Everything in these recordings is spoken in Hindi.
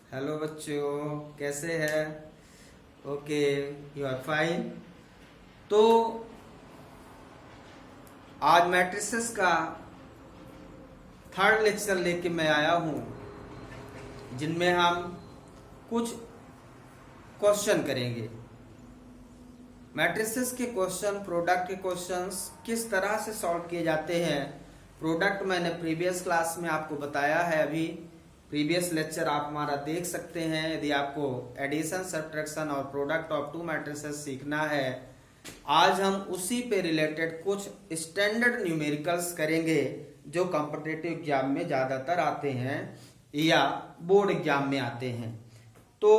हेलो बच्चों, कैसे हैं? Okay, you are fine. तो आज मैट्रिसेस का थर्ड लेक्चर लेके मैं आया हूं, जिनमें हम कुछ क्वेश्चन करेंगे। मैट्रिसेस के क्वेश्चन, प्रोडक्ट के क्वेश्चंस किस तरह से सॉल्व किए जाते हैं। प्रोडक्ट मैंने प्रीवियस क्लास में आपको बताया है। अभी प्रीवियस लेक्चर आप हमारा देख सकते हैं। यदि आपको एडिशन, सब्ट्रैक्शन और प्रोडक्ट ऑफ टू मैट्रिसेस सीखना है, आज हम उसी पे रिलेटेड कुछ स्टैंडर्ड न्यूमेरिकल्स करेंगे जो कॉम्पिटिटिव एग्जाम में ज्यादातर आते हैं या बोर्ड एग्जाम में आते हैं। तो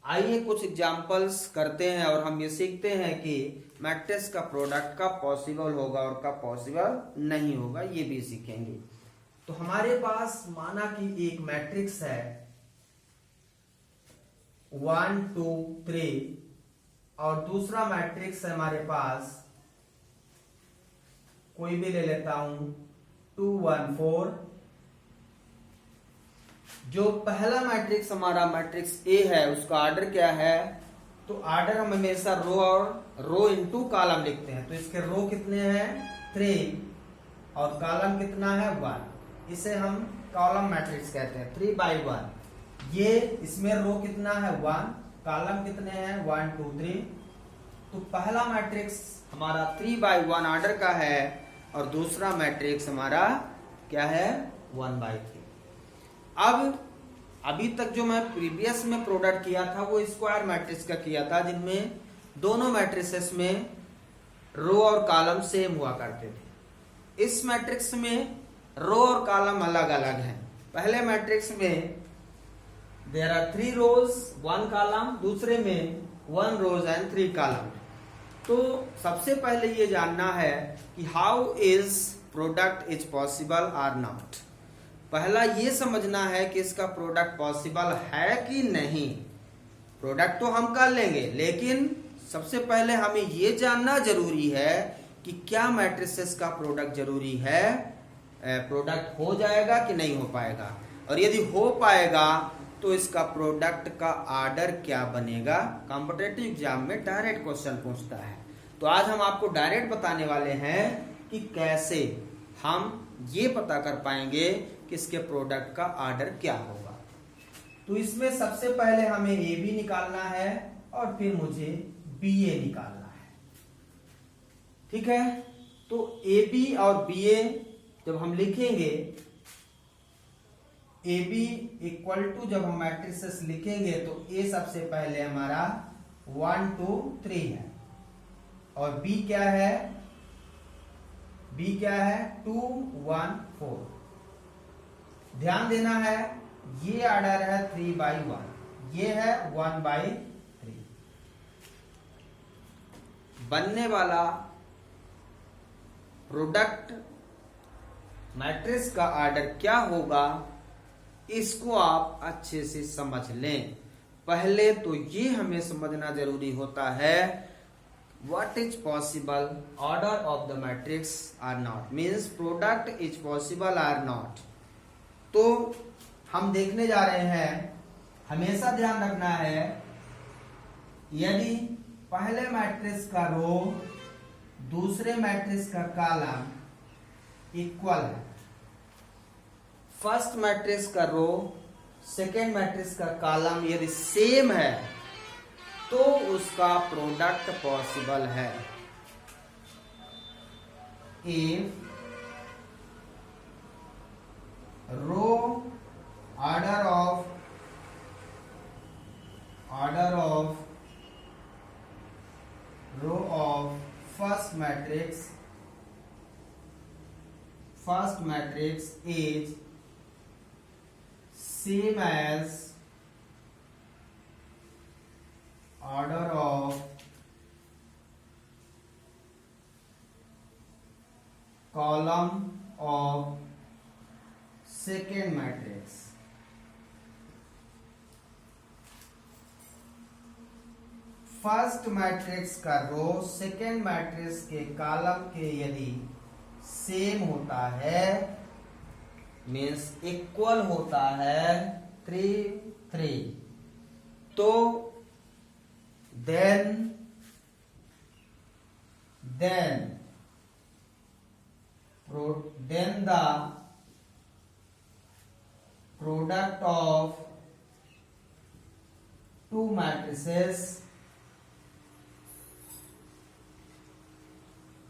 आइए कुछ एग्जाम्पल्स करते हैं और हम ये सीखते हैं कि मैट्रिक्स का प्रोडक्ट कब पॉसिबल होगा और कब पॉसिबल नहीं होगा, ये भी सीखेंगे। तो हमारे पास माना कि एक मैट्रिक्स है 1 2 3 और दूसरा मैट्रिक्स है हमारे पास, कोई भी ले लेता हूं 2 1 4। जो पहला मैट्रिक्स हमारा मैट्रिक्स ए है, उसका ऑर्डर क्या है? तो ऑर्डर हम हमेशा रो और रो इनटू कॉलम लिखते हैं। तो इसके रो कितने हैं? 3 और कॉलम कितना है? 1। इसे हम कॉलम मैट्रिक्स कहते हैं, 3 by 1। ये इसमें रो कितना है? 1, कॉलम कितने हैं? 1 2 3। तो पहला मैट्रिक्स हमारा 3 by 1 ऑर्डर का है और दूसरा मैट्रिक्स हमारा क्या है? 1 by 3। अब अभी तक जो मैं प्रीवियस में प्रोडक्ट किया था वो स्क्वायर मैट्रिक्स का किया था, जिनमें दोनों मैट्रिसेस में रो और कॉलम सेम हुआ करते थे। इस मैट्रिक्स में रो और कॉलम अलग अलग हैं। पहले मैट्रिक्स में देयर आर 3 रोज 1 कॉलम, दूसरे में 1 रोज एंड 3 कॉलम। तो सबसे पहले ये जानना है कि how is product is possible और नॉट। पहला ये समझना है कि इसका प्रोडक्ट पॉसिबल है कि नहीं। प्रोडक्ट तो हम कर लेंगे, लेकिन सबसे पहले हमें ये जानना जरूरी है कि क्या मैट्रिसेस का प्रोडक्ट जरूरी है, प्रोडक्ट हो जाएगा कि नहीं हो पाएगा। और यदि हो पाएगा तो इसका प्रोडक्ट का ऑर्डर क्या बनेगा। कॉम्पिटिटिव एग्जाम में डायरेक्ट क्वेश्चन पूछता है। तो आज हम आपको डायरेक्ट बताने वाले हैं कि कैसे हम ये पता कर पाएंगे कि इसके प्रोडक्ट का ऑर्डर क्या होगा। तो इसमें सबसे पहले हमें ए बी निकालना है और फिर मुझे बी ए निकालना है। ठीक है, तो ए बी और बी ए जब हम लिखेंगे, ए बी इक्वल टू जब हम मैट्रिसेस लिखेंगे तो ए सबसे पहले हमारा 1 2 3 है और बी क्या है? बी क्या है? 2 1 4। ध्यान देना है, ये ऑर्डर है 3 by 1, ये है 1 by 3। बनने वाला प्रोडक्ट मैट्रिक्स का ऑर्डर क्या होगा, इसको आप अच्छे से समझ लें। पहले तो ये हमें समझना जरूरी होता है what is possible order of the matrix or not, means product is possible or not। तो हम देखने जा रहे हैं, हमेशा ध्यान रखना है यदि पहले मैट्रिक्स का रो दूसरे मैट्रिक्स का कॉलम इक्वल है, फर्स्ट मैट्रिक्स का रो सेकेंड मैट्रिक्स का कॉलम यदि सेम है तो उसका प्रोडक्ट पॉसिबल है। If row order of row of first matrix is same as order of column of second matrix। First matrix का रो सेकेंड मैट्रिक्स के कॉलम के यदि सेम होता है, मीन्स इक्वल होता है, 3 3 तो then the product of two matrices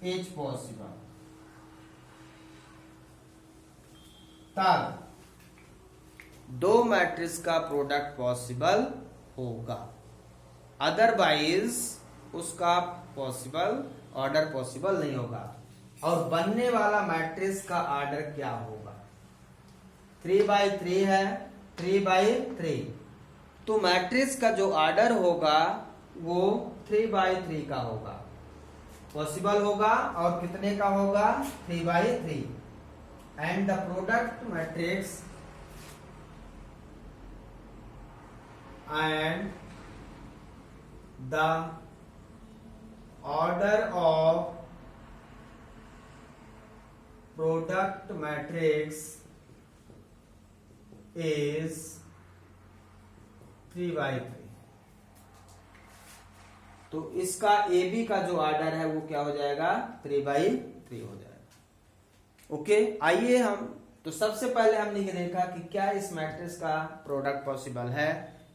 is possible. तब दो मैट्रिक्स का प्रोडक्ट पॉसिबल होगा, अदरवाइज उसका पॉसिबल ऑर्डर पॉसिबल नहीं होगा। और बनने वाला मैट्रिक्स का ऑर्डर क्या होगा? 3/3 है, 3/3 तो मैट्रिक्स का जो ऑर्डर होगा वो 3/3 का होगा, पॉसिबल होगा। और कितने का होगा? 3/3। And the product matrix and the order of product matrix is 3/3। तो इसका ए बी का जो ऑर्डर है वो क्या हो जाएगा? 3/3 हो जाएगा। ओके, आइए हम तो सबसे पहले हमने ये देखा कि क्या इस मैट्रिक्स का प्रोडक्ट पॉसिबल है।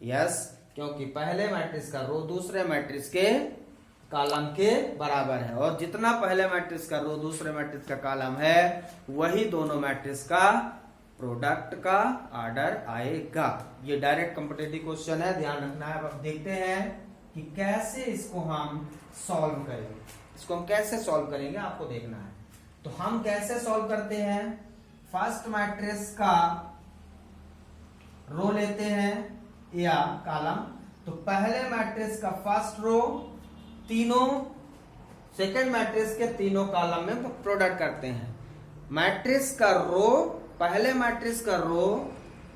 यस, क्योंकि पहले मैट्रिक्स का रो दूसरे मैट्रिक्स के कॉलम के बराबर है, और जितना पहले मैट्रिक्स का रो दूसरे मैट्रिक्स का कॉलम है वही दोनों मैट्रिक्स का प्रोडक्ट का ऑर्डर आएगा। ये डायरेक्ट कॉम्पिटिटिव क्वेश्चन है, ध्यान रखना है। अब देखते हैं कि कैसे इसको हम सॉल्व करेंगे। इसको हम कैसे सॉल्व करेंगे आपको देखना है। तो हम कैसे सॉल्व करते हैं? फर्स्ट मैट्रिक्स का रो लेते हैं या कॉलम। तो पहले मैट्रिक्स का फर्स्ट रो तीनों सेकंड मैट्रिक्स के तीनों कॉलम में प्रोडक्ट करते हैं। मैट्रिक्स का रो, पहले मैट्रिक्स का रो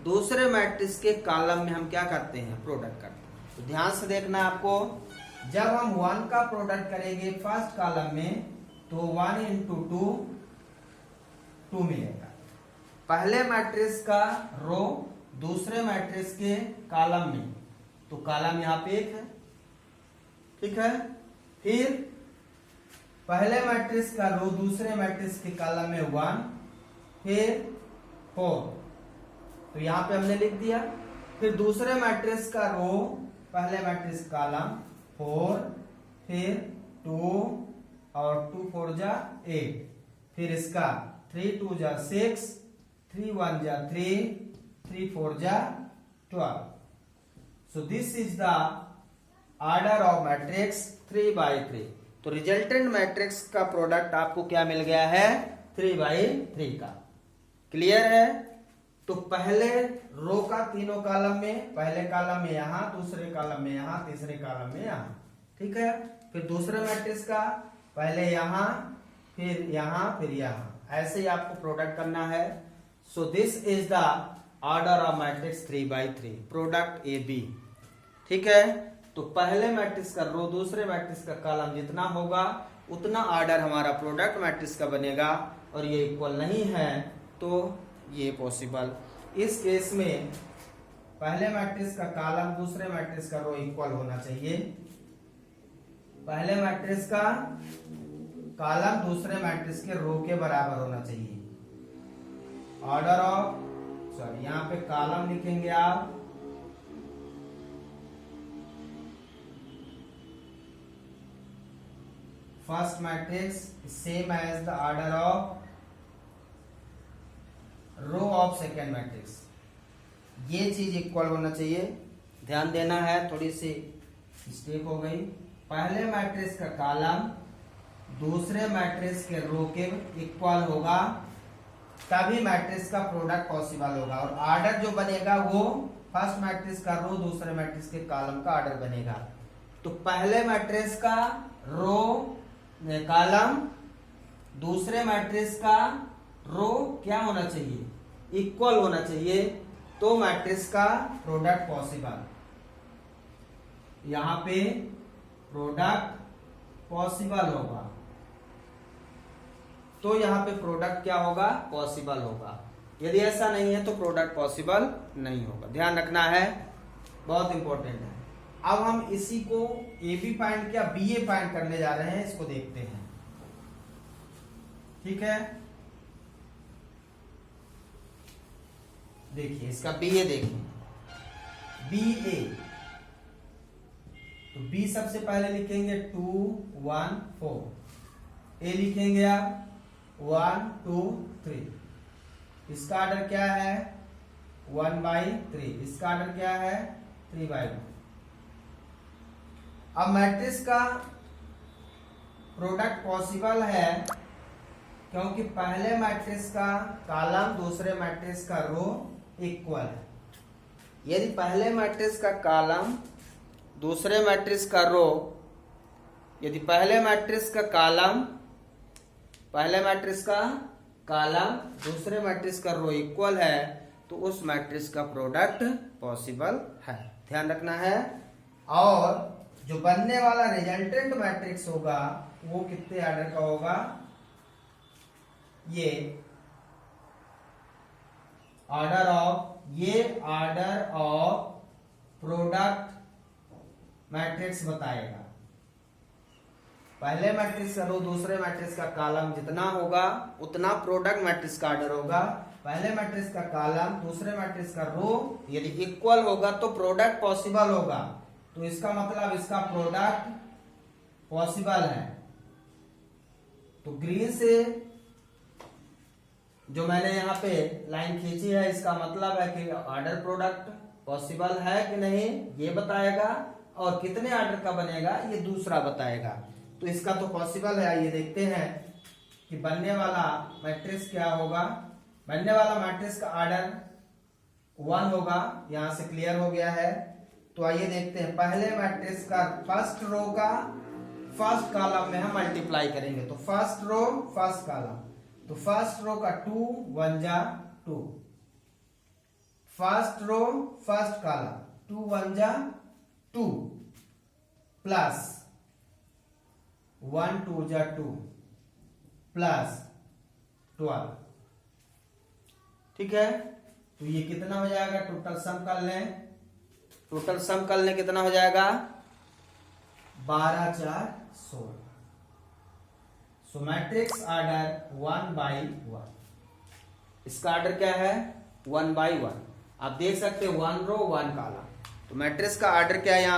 दूसरे मैट्रिक्स के कॉलम में हम क्या करते हैं? प्रोडक्ट करते हैं। तो ध्यान से देखना आपको, जब हम 1 का प्रोडक्ट करेंगे फर्स्ट कॉलम में तो 1 into 2 मिलेगा। पहले मैट्रिक्स का रो दूसरे मैट्रिक्स के कॉलम में, तो कॉलम यहाँ पे 1 है, ठीक है। फिर पहले मैट्रिक्स का रो दूसरे मैट्रिक्स के कॉलम में 1, फिर 4, तो यहाँ पे हमने लिख दिया। फिर दूसरे मैट्रिक्स का रो पहले मैट्रिक्स कॉलम 4, फिर 2 और 2 4 जा 8, फिर इसका 3 2 जा 6, 3 1 जा 3, 3 4 जा 12। So this is the order of matrix 3/3। तो रिजल्टेंट मैट्रिक्स का प्रोडक्ट आपको क्या मिल गया है? 3/3 का। क्लियर है? तो पहले रो का तीनों कॉलम में, पहले कॉलम में यहां, दूसरे कॉलम में यहां, तीसरे कॉलम में यहां, ठीक है। फिर दूसरे मैट्रिक्स का पहले यहां, फिर यहां, फिर यहां, ऐसे ही आपको प्रोडक्ट करना है। So this is the order of matrix 3/3, product A B, ठीक है। तो पहले मैट्रिक्स का रो दूसरे मैट्रिक्स का कॉलम जितना होगा उतना ऑर्डर हमारा प्रोडक्ट मैट्रिक्स का बनेगा, और ये इक्वल नहीं है तो ये पॉसिबल। इस केस में पहले मैट्रिक्स का कॉलम दूसरे मैट्रिक्स का रो इक्वल होना चाहिए। पहले मैट्रिक्स का कॉलम दूसरे मैट्रिक्स के रो के बराबर होना चाहिए। ऑर्डर ऑफ, सॉरी यहाँ पे कॉलम लिखेंगे आप, first matrix same as the order of row of second matrix. ये चीज इक्वल होना चाहिए, ध्यान देना है। थोड़ी सी मिस्टेक हो गई। पहले मैट्रिक्स का कॉलम दूसरे मैट्रिक्स के रो के इक्वल होगा, तभी मैट्रिक्स का प्रोडक्ट पॉसिबल होगा। और ऑर्डर जो बनेगा वो फर्स्ट मैट्रिक्स का रो दूसरे मैट्रिक्स के कॉलम का ऑर्डर बनेगा। तो पहले मैट्रिक्स का रो कॉलम दूसरे मैट्रिक्स का रो क्या होना चाहिए? इक्वल होना चाहिए, तो मैट्रिक्स का प्रोडक्ट पॉसिबल। यहां पे प्रोडक्ट पॉसिबल होगा, तो यहां पे प्रोडक्ट क्या होगा? पॉसिबल होगा। यदि ऐसा नहीं है तो प्रोडक्ट पॉसिबल नहीं होगा, ध्यान रखना है। बहुत इंपॉर्टेंट है। अब हम इसी को ए बी फाइंड किया, बी ए फाइंड करने जा रहे हैं, इसको देखते हैं। ठीक है, देखिए इसका बी ए देखिए, बी ए, तो बी सबसे पहले लिखेंगे 2 1 4, ए लिखेंगे आप 1 2 3, इसका ऑर्डर क्या है 1/3, इसका ऑर्डर क्या है 3/1। अब मैट्रिक्स का प्रोडक्ट पॉसिबल है क्योंकि पहले मैट्रिक्स का कॉलम दूसरे मैट्रिक्स का रो इक्वल है। यदि पहले मैट्रिक्स का कॉलम दूसरे मैट्रिक्स का रो, यदि पहले मैट्रिक्स का कॉलम दूसरे मैट्रिक्स का रो इक्वल है तो उस मैट्रिक्स का प्रोडक्ट पॉसिबल है, ध्यान रखना है। और जो बनने वाला रिजल्टेंट मैट्रिक्स होगा वो कितने ऑर्डर का होगा, ये ऑर्डर ऑफ प्रोडक्ट मैट्रिक्स बताएगा। पहले मैट्रिक्स का रो दूसरे मैट्रिक्स का कॉलम जितना होगा उतना प्रोडक्ट मैट्रिक्स का ऑर्डर होगा। पहले मैट्रिक्स का कॉलम दूसरे मैट्रिक्स का रो यदि इक्वल होगा तो प्रोडक्ट पॉसिबल होगा, तो इसका मतलब इसका प्रोडक्ट पॉसिबल है। तो ग्रीन से जो मैंने यहाँ पे लाइन खींची है इसका मतलब है कि ऑर्डर प्रोडक्ट पॉसिबल है कि नहीं ये बताएगा, और कितने ऑर्डर का बनेगा ये दूसरा बताएगा। तो इसका तो पॉसिबल है। आइए देखते हैं कि बनने वाला मैट्रिक्स क्या होगा। बनने वाला मैट्रिक्स का ऑर्डर 1 होगा, यहां से क्लियर हो गया है। तो आइए देखते हैं, पहले मैट्रिक्स का फर्स्ट रो का फर्स्ट कॉलम में हम मल्टीप्लाई करेंगे। तो फर्स्ट रो फर्स्ट कॉलम, तो फर्स्ट रो का 2 1 जा 2, फर्स्ट रो फर्स्ट कॉलम 2 1 जा 2 प्लस 1 2 जा 2 प्लस 12। ठीक है, तो ये कितना हो जाएगा, टोटल सम कर लें। टोटल सम कर लें कितना हो जाएगा 12 4 16। सो मैट्रिक्स ऑर्डर 1/1, इसका ऑर्डर क्या है 1/1। आप देख सकते हैं 1 रो 1 कॉलम। तो मैट्रिक्स का ऑर्डर क्या है यहाँ